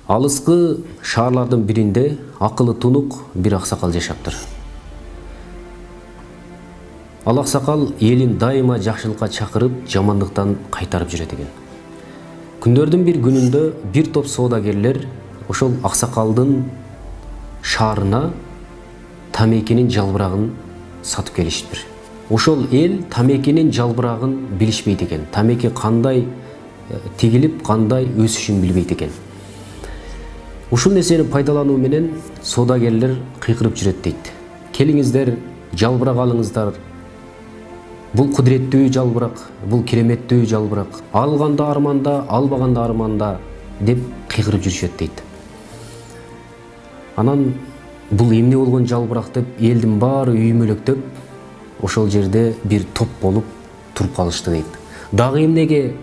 Алыскы шаарлардын биринде акылы тунук бир аксакал жашаптыр. Ал аксакал элин дайыма жакшылыкка чакырып, жамандыктан кайтарып жүрөт экен. Күндөрдүн бир күнүндө бир топ соодагерлер ошол аксакалдын шаарына тамекинин жалбырагын сатып келишиптир. Ошол эл тамекинин жалбырагын билишпейт экен. Тамеки кандай тигилип, кандай өсүшүн билбейт экен. Ушул нерсени пайдалануу менен соодагерлер кыйкырып жүрөт дейт. Келиңиздер, жалбырак алыңыздар. Бул кудуреттүү жалбырак, бул кереметтүү жалбырак. Алганда арманда, албаганда арманда деп кыйкырып жүрүшөт дейт. Анан бул эмне болгон жалбырак деп элдин баары үймөлөктөп, ошол жерде бир топ болуп туруп калышты дейт. Дагы эмнеге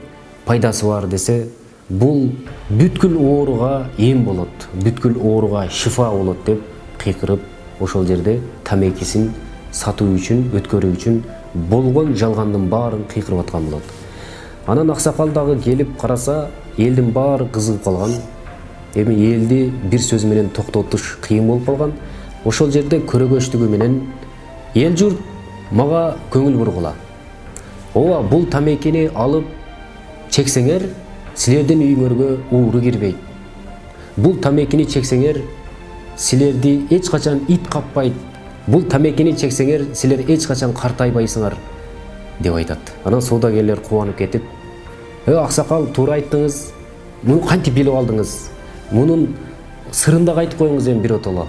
пайдасы бар десе, бул бүткүл ооруга эм болот, бүткүл ооруга шифа болот деп кыйкырып ошол жерде тамекисин сатуу үчүн, өткөрүү үчүн болгон жалгандын баарын кыйкырып аткан болот. Анан аксакал дагы келип караса, элдин баары кызыгып калган. Эми элди бир сөз менен токтотуш кыйын болуп калган. Ошол жерде көрөгөчтүгү менен эл журт мага көңүл бургула. Ооба, бул тамекини алып чексеңер, силердин үйүңөргө ууру кирбейт. Бул тамекини чексеңер, силерди эч качан ит каппайт. Бул тамекини чексеңер, силер эч качан картайбайсыңар деп айтат. Анан соодагерлер кубанып кетип, аксакал, туура айттыңыз. Муну кантип билип алдыңыз? Мунун сырын да айтып коюңуз эми биротоло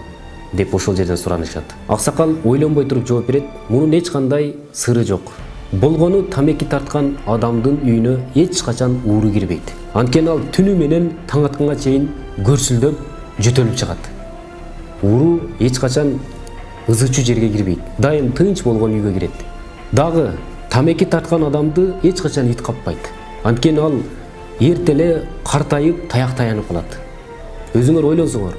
деп ошол жерден суранышат. Аксакал ойлонбой туруп жооп берет. Мунун эч кандай сыры жок. Болгону тамеки тарткан адамдын үйүнө эч качан ууру кирбейт. Анткени ал түнү менен таң атканга чейин көрсүлдөп жөтөлүп чыгат. Ууру эч качан ызычуу жерге кирбейт. Дайым тынч болгон үйгө кирет. Дагы тамеки тарткан адамды эч качан ит каппайт. Анткени ал эртеле картайып, таяк таянып калат. Өзүңөр ойлонсоңор,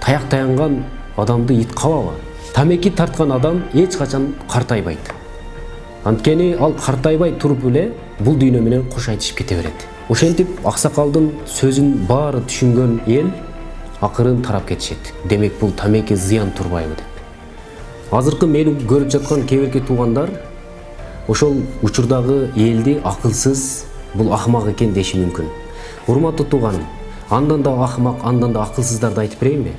таяк таянган адамды ит кабабы? Тамеки тарткан адам эч качан картайбайт. Анткени ал картайбай туруп эле бул дүйнө менен кош айтышып кете берет. Ошентип аксакалдын сөзүн баары түшүнгөн эл акырын тарап кетишет. Демек бул тамеки зыян турбайбы деп. Азыркы мени көрүп жаткан кээ бирки туугандар ошол учурдагы элди акылсыз, бул акмак экен деши мүмкүн. Урматтуу тууганым, андан да акмак, андан да акылсыздарды айтып берейинби?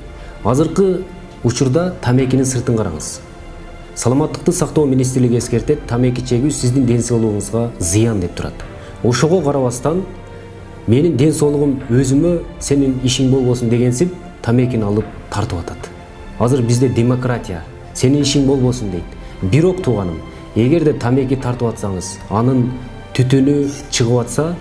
Азыркы учурда тамекинин сыртын караңыз. Саламаттыкты сактоо министрлиги эскертет, тамеки чегүү сиздин ден соолугуңузга зыян деп турат. Ошого карабастан менин ден соолугум өзүмө, сенин ишиң болбосун дегенсип тамекини алып тартып атат. Азыр бизде демократия, сенин ишиң болбосун дейт. Бирок тууганым, эгерде тамеки тартып атсаңыз, анын түтүнү чыгып атса,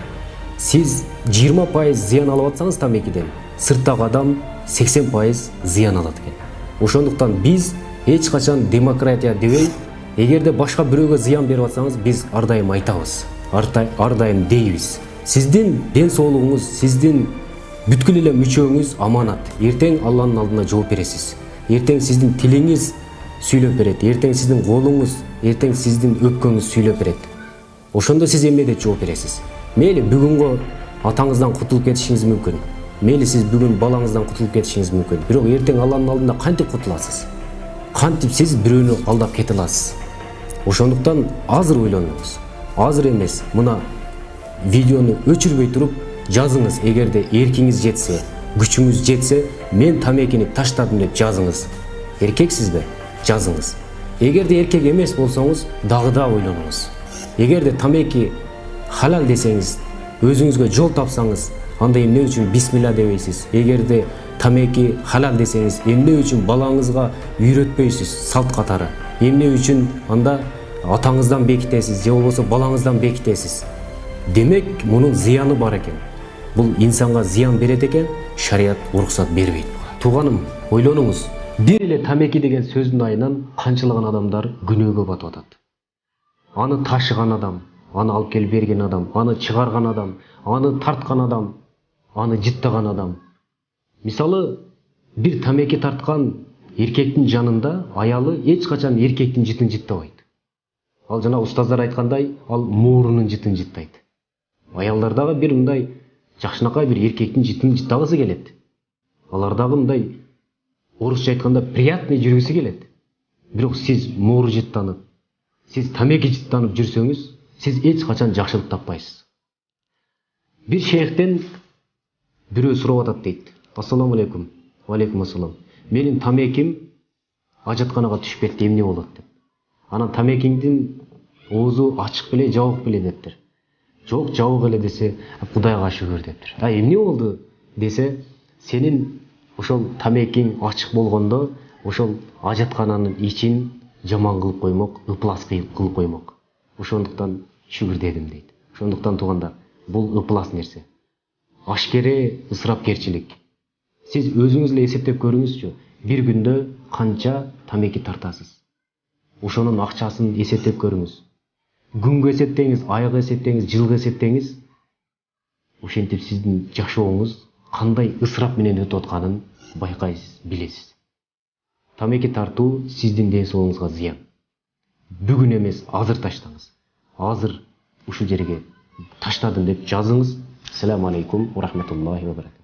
сиз 20% зыян алып атсаңыз тамекиден, сырттагы адам 80% зыян алат экен. Ошондуктан биз эч качан демократия дебей, эгерде башка бирөөгө зыян берип атсаңыз, биз ар дайым айтабыз, ар дайым дейбиз. Сиздин ден соолугуңуз, сиздин бүткүл эле мүчөңүз аманат. Эртең Алланын алдына жооп бересиз. Эртең сиздин тилиңиз сүйлөп берет, эртең сиздин колуңуз, эртең сиздин өпкөңүз сүйлөп берет. Ошондо сиз эмне деп жооп бересиз? Мейли бүгүнгө атаңыздан кутулуп кетишиңиз мүмкүн. Мейли сиз бүгүн балаңыздан кутулуп кетишиңиз мүмкүн. Бирок эртең Алланын алдында кантип кутуласыз? Кантип сиз бирөөнү алдап кете аласыз? Ошондуктан азыр ойлонуңуз. Азыр эмес, мына видеону өчүрбөй туруп жазыңыз. Эгерде эркиңиз жетсе, күчүңүз жетсе, мен тамекини таштадым деп жазыңыз. Эркексизби? Жазыңыз. Эгерде эркек эмес болсоңуз, дагы да ойлонуңуз. Эгерде тамеки халал десеңиз, өзүңүзгө жол тапсаңыз, анда эмне үчүн бисмилла дебейсиз? Эгерде тамеки халал десеңиз, эмне үчүн балаңызга үйрөтпөйсүз салт катары? Эмне үчүн анда атаңыздан бекитесиз, же болбосо балаңыздан бекитесиз? Демек, мунун зыяны бар экен. Бул инсанга зыян берет экен, шарият уруксат бербейт. Тууганым, ойлонуңуз. Бир эле тамеки деген сөздүн айынан канчалаган адамдар күнөөгө батып атат. Аны ташыган адам, аны алып келип берген адам, аны чыгарган адам, аны тарткан адам, аны жыттаган адам. Мисалы, бир тамеки тарткан эркектин жанында аялы эч качан эркектин жытын жыттабайт. Ал жана устаздар айткандай, ал моорунун жытын жыттайт. Аялдар дагы бир мындай жакшынакай бир эркектин жытын жыттагысы келет. алардагы мындай орысча айтканда приятный жүргүсү келет. Бирок сиз моор жыттанып, сиз тамеки жыттанып жүрсөңүз, сиз эч качан жакшылык таппайсыз. Бир шейхтен бирөө сурап атат дейт. Ассаламу алейкум. Ва алейкум ассалам. Менин тамеким ажатканага түшүп кетти, эмне болот деп. Анан тамекиңдин оозу ачык беле, жабык беле дептир. Жок, жабык эле десе, Кудайга шүгүр дептир. Эмне болду десе, сенин ошол тамекиң ачык болгондо, ошол ажаткананын ичин жаман кылып коймок, ыплас кылып коймок. Ошондуктан шүгүр дедим дейт. Ошондуктан туугандар, бул ыплас нерсе. Ашкере ысырапкерчилик. Сиз өзүңүз эле эсептеп көрүңүзчү, бир күндө канча тамеки тартасыз. Ошонун акчасын эсептеп көрүңүз. Күнгө эсептеңиз, айга эсептеңиз, жылга эсептеңиз. Ошентип сиздин жашооңуз кандай ысырап менен өтүп атканын байкайсыз, билесиз. Тамеки тартуу сиздин ден соолугуңузга зыян. Бүгүн эмес, азыр таштаңыз. Азыр ушул жерге таштадым деп жазыңыз. Ассаламу алейкум ва рахматуллахи ва баракатух.